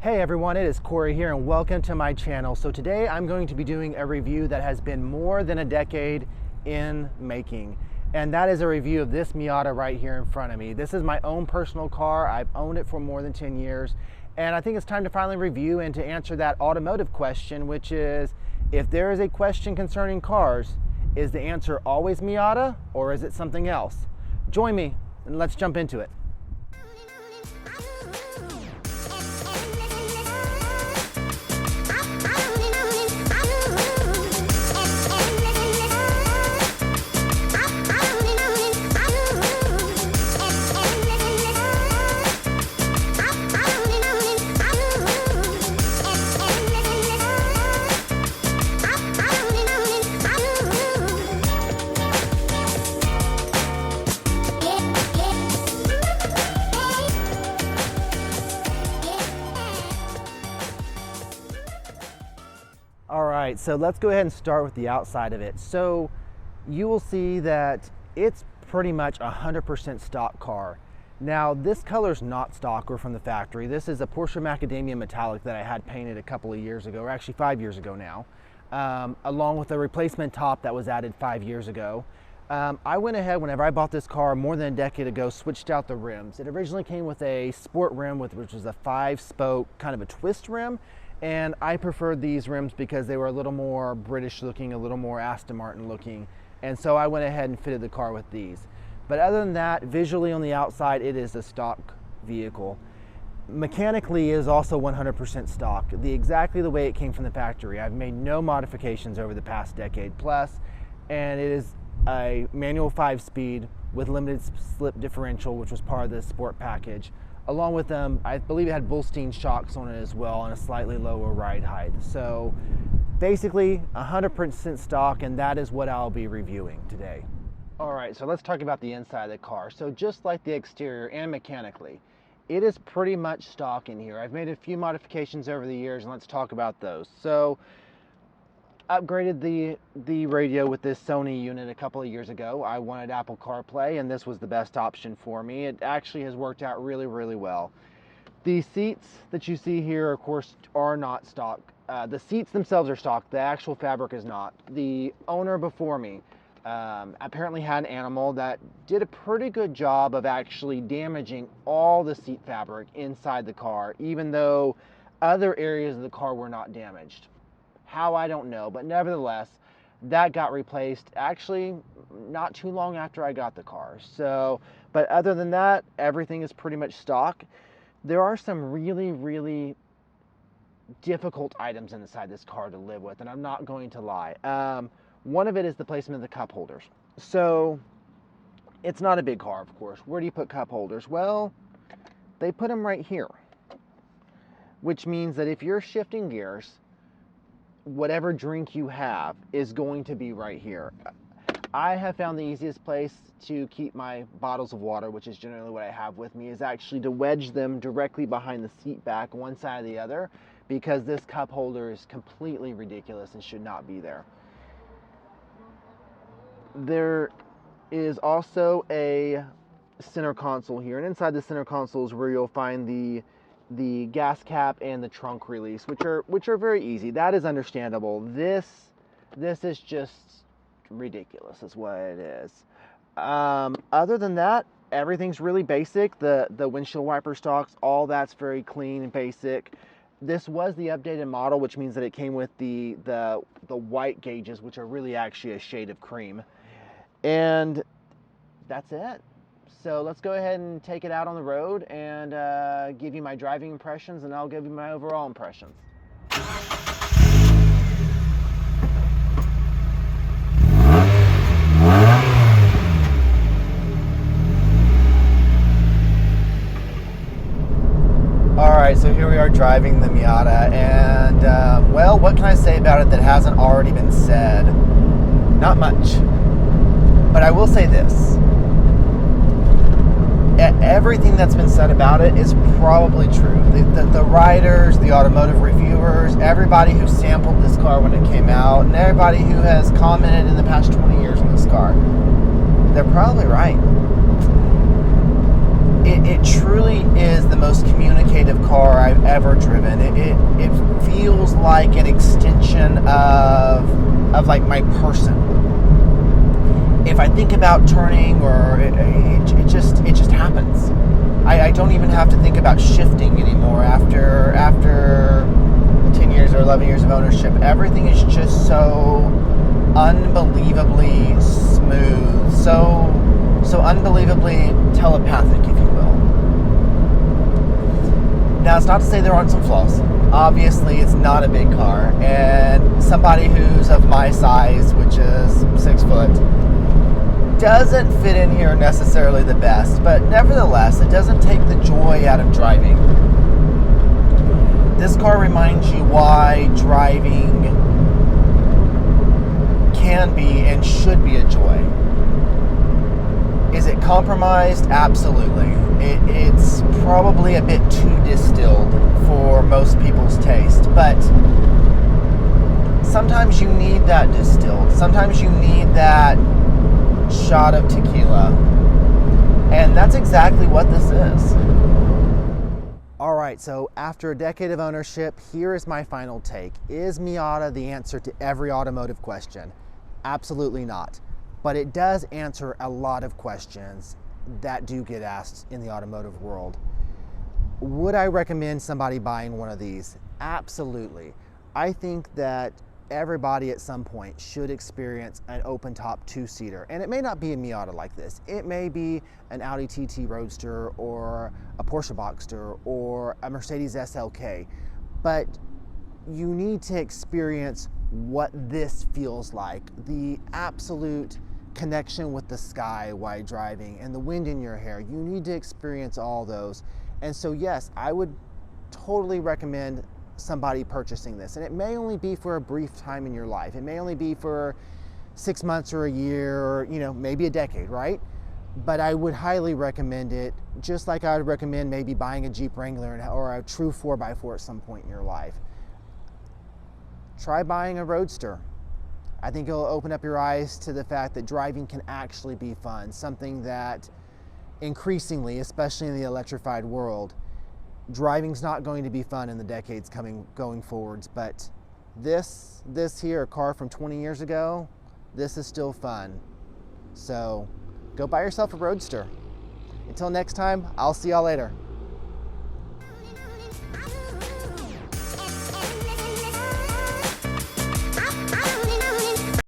Hey everyone, it is Corey here and welcome to my channel. So today I'm going to be doing a review that has been more than a decade in making. And that is a review of this Miata right here in front of me. This is my own personal car. I've owned it for more than 10 years. And I think it's time to finally review and to answer that automotive question, which is, if there is a question concerning cars, is the answer always Miata or is it something else? Join me and let's jump into it. Alright, so let's go ahead and start with the outside of it. So you will see that it's pretty much 100% stock car. Now this color is not stock or from the factory. This is a Porsche Macadamia Metallic that I had painted a couple of years ago, or actually 5 years ago now, along with a replacement top that was added 5 years ago. I went ahead, whenever I bought this car more than a decade ago, switched out the rims. It originally came with a sport rim, which was a 5-spoke kind of a twist rim. And I preferred these rims because they were a little more British looking, a little more Aston Martin looking. And so I went ahead and fitted the car with these. But other than that, visually on the outside, it is a stock vehicle. Mechanically, it is also 100% stock, exactly the way it came from the factory. I've made no modifications over the past decade plus, and it is a manual 5-speed with limited slip differential, which was part of the sport package. Along with them, I believe it had Bullstein shocks on it as well and a slightly lower ride height. So basically 100% stock, and that is what I'll be reviewing today. All right, so let's talk about the inside of the car. So just like the exterior and mechanically, it is pretty much stock in here. I've made a few modifications over the years, and let's talk about those. So upgraded the radio with this Sony unit a couple of years ago. I wanted Apple CarPlay, and this was the best option for me. It actually has worked out really, really well. The seats that you see here, of course, are not stock. The seats themselves are stock. The actual fabric is not. The owner before me apparently had an animal that did a pretty good job of actually damaging all the seat fabric inside the car, even though other areas of the car were not damaged. How, I don't know, but nevertheless, that got replaced actually not too long after I got the car. So, but other than that, everything is pretty much stock. There are some really, really difficult items inside this car to live with, and I'm not going to lie. One of it is the placement of the cup holders. So, it's not a big car, of course. Where do you put cup holders? Well, they put them right here, which means that if you're shifting gears, whatever drink you have is going to be right here. I have found the easiest place to keep my bottles of water, which is generally what I have with me, is actually to wedge them directly behind the seat back, one side or the other, because this cup holder is completely ridiculous and should not be there. There is also a center console here, and inside the center console is where you'll find the gas cap and the trunk release, which are very easy. That is understandable. This is just ridiculous is what it is. Other than that, everything's really basic. The windshield wiper stalks, all that's very clean and basic. This was the updated model, which means that it came with the white gauges, which are really actually a shade of cream. And that's it. So let's go ahead and take it out on the road and give you my driving impressions, and I'll give you my overall impressions. Alright, so here we are driving the Miata, and well, what can I say about it that hasn't already been said? Not much. But I will say this. Everything that's been said about it is probably true. The riders, the automotive reviewers, everybody who sampled this car when it came out, and everybody who has commented in the past 20 years on this car, they're probably right. It truly is the most communicative car I've ever driven. feels like an extension of like my person. If I think about turning, or it just happens. I don't even have to think about shifting anymore after 10 years or 11 years of ownership. Everything is just so unbelievably smooth, so unbelievably telepathic, if you will. Now, it's not to say there aren't some flaws. Obviously, it's not a big car, and somebody who's of my size, which is 6 foot, doesn't fit in here necessarily the best, but nevertheless, it doesn't take the joy out of driving. This car reminds you why driving can be and should be a joy. Is it compromised? Absolutely. It's probably a bit too distilled for most people's taste, but sometimes you need that distilled. Sometimes you need that shot of tequila, and that's exactly what this is. All right, so after a decade of ownership, here is my final take. Is Miata the answer to every automotive question? Absolutely not. But it does answer a lot of questions that do get asked in the automotive world. Would I recommend somebody buying one of these? Absolutely. I think that everybody at some point should experience an open top two-seater, and it may not be a Miata like this. It may be an Audi TT Roadster or a Porsche Boxster or a Mercedes SLK, but you need to experience what this feels like, the absolute connection with the sky while driving and the wind in your hair. You need to experience all those. And so yes, I would totally recommend somebody purchasing this, and it may only be for a brief time in your life. It may only be for 6 months or a year, or maybe a decade, right? But I would highly recommend it, just like I would recommend maybe buying a Jeep Wrangler or a true 4x4 at some point in your life. Try buying a Roadster. I think it'll open up your eyes to the fact that driving can actually be fun, something that increasingly, especially in the electrified world, driving's not going to be fun in the decades going forwards, but this here, a car from 20 years ago, this is still fun. So go buy yourself a Roadster. Until next time, I'll see y'all later.